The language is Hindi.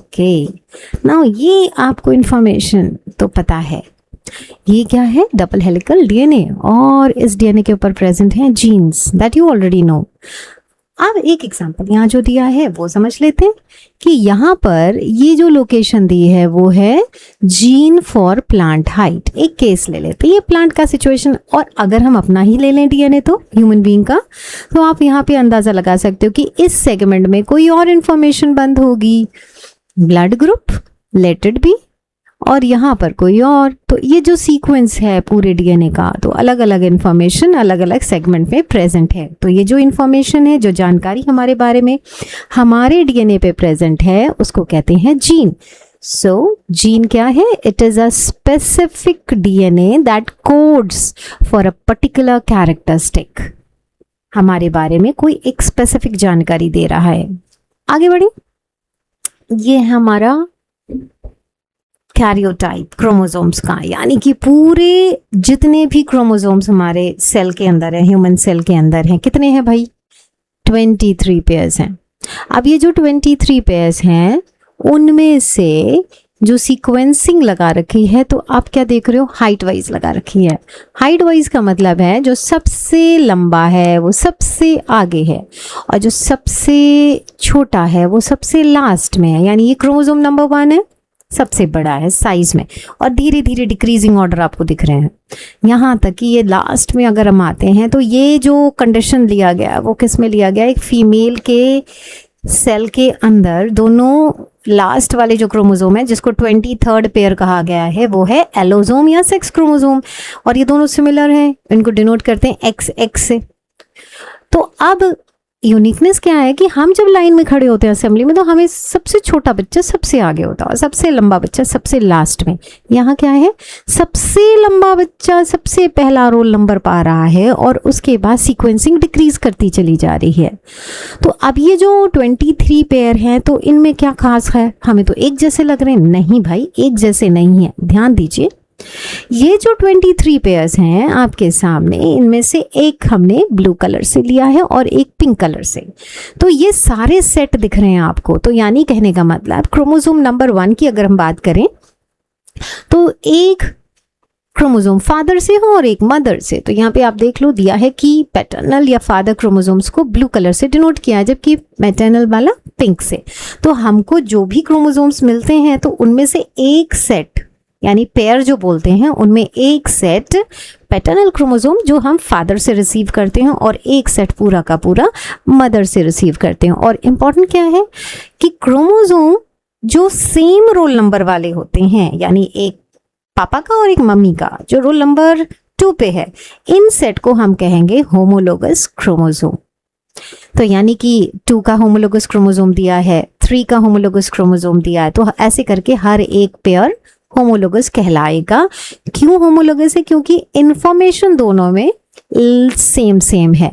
ओके, नाउ ये आपको इंफॉर्मेशन तो पता है, ये क्या है, डबल हेलिकल डीएनए, और इस डीएनए के ऊपर प्रेजेंट हैं genes, that you already know. अब एक एग्जांपल यहाँ जो दिया है वो समझ लेते हैं कि यहाँ पर ये जो लोकेशन दी है वो है जीन फॉर प्लांट हाइट। एक केस ले लेते हैं, ये प्लांट का सिचुएशन, और अगर हम अपना ही ले लें डीएनए तो ह्यूमन बीइंग का, तो आप यहाँ पे अंदाजा लगा सकते हो कि इस सेगमेंट में कोई और इंफॉर्मेशन बंद होगी, blood group, let it be, और यहाँ पर कोई और। तो ये जो सीक्वेंस है पूरे डीएनए का, तो अलग अलग इंफॉर्मेशन अलग अलग सेगमेंट में प्रेजेंट है। तो ये जो इंफॉर्मेशन है, जो जानकारी हमारे बारे में हमारे डीएनए पे प्रेजेंट है, उसको कहते हैं जीन। सो जीन क्या है? It is a specific DNA that codes for a particular characteristic. हमारे बारे में कोई एक स्पेसिफिक जानकारी दे रहा है। आगे बढ़े, ये है हमारा कैरियोटाइप क्रोमोसोम्स का, यानी कि पूरे जितने भी क्रोमोसोम्स हमारे सेल के अंदर है, ह्यूमन सेल के अंदर हैं, कितने हैं भाई? 23 पेयर्स हैं। अब ये जो 23 पेयर्स हैं, उनमें से जो सीक्वेंसिंग लगा रखी है, तो आप क्या देख रहे हो? हाइट वाइज लगा रखी है। हाइट वाइज का मतलब है जो सबसे लंबा है वो सबसे आगे है, और जो सबसे छोटा है वो सबसे लास्ट में है। यानी ये क्रोमोसोम नंबर 1 है, सबसे बड़ा है साइज में, और धीरे धीरे डिक्रीजिंग ऑर्डर आपको दिख रहे हैं, यहाँ तक कि ये लास्ट में अगर हम आते हैं, तो ये जो कंडीशन लिया गया वो किस में लिया गया? एक फीमेल के सेल के अंदर दोनों लास्ट वाले जो क्रोमोसोम है, जिसको 23rd पेयर कहा गया है, वो है एलोसोम या सेक्स क्रोमोसोम, और ये दोनों सिमिलर हैं, इनको डिनोट करते हैं XX से। तो अब यूनिकनेस क्या है कि हम जब लाइन में खड़े होते हैं असेंबली में, तो हमें सबसे छोटा बच्चा सबसे आगे होता है और सबसे लंबा बच्चा सबसे लास्ट में। यहाँ क्या है? सबसे लंबा बच्चा सबसे पहला रोल नंबर पा रहा है, और उसके बाद सीक्वेंसिंग डिक्रीज करती चली जा रही है। तो अब ये जो 23 पेयर हैं, तो इनमें क्या खास है? हमें तो एक जैसे लग रहे हैं। नहीं भाई, एक जैसे नहीं है, ध्यान दीजिए। ये जो 23 पेयर्स हैं आपके सामने, इनमें से एक हमने ब्लू कलर से लिया है और एक पिंक कलर से, तो ये सारे सेट दिख रहे हैं आपको। तो यानी कहने का मतलब, क्रोमोसोम नंबर 1 की अगर हम बात करें, तो एक क्रोमोसोम फादर से हो और एक मदर से। तो यहाँ पे आप देख लो, दिया है कि पैटर्नल या फादर क्रोमोसोम्स को ब्लू कलर से डिनोट किया है, जबकि मैटर्नल वाला पिंक से। तो हमको जो भी क्रोमोसोम्स मिलते हैं, तो उनमें से एक सेट, यानी पेयर जो बोलते हैं, उनमें एक सेट पैटर्नल क्रोमोसोम जो हम फादर से रिसीव करते हैं, और एक सेट पूरा का पूरा मदर से रिसीव करते हैं। और इम्पॉर्टेंट क्या है कि क्रोमोसोम जो सेम रोल नंबर वाले होते हैं, यानी एक पापा का और एक मम्मी का जो रोल नंबर 2 पे है, इन सेट को हम कहेंगे होमोलोगस क्रोमोसोम। तो यानी कि 2 का होमोलोगस क्रोमोसोम दिया है, 3 का होमोलोगस क्रोमोसोम दिया है, तो ऐसे करके हर एक पेयर होमोलोगस कहलाएगा। क्यों होमोलोगस है? क्योंकि इंफॉर्मेशन दोनों में सेम है।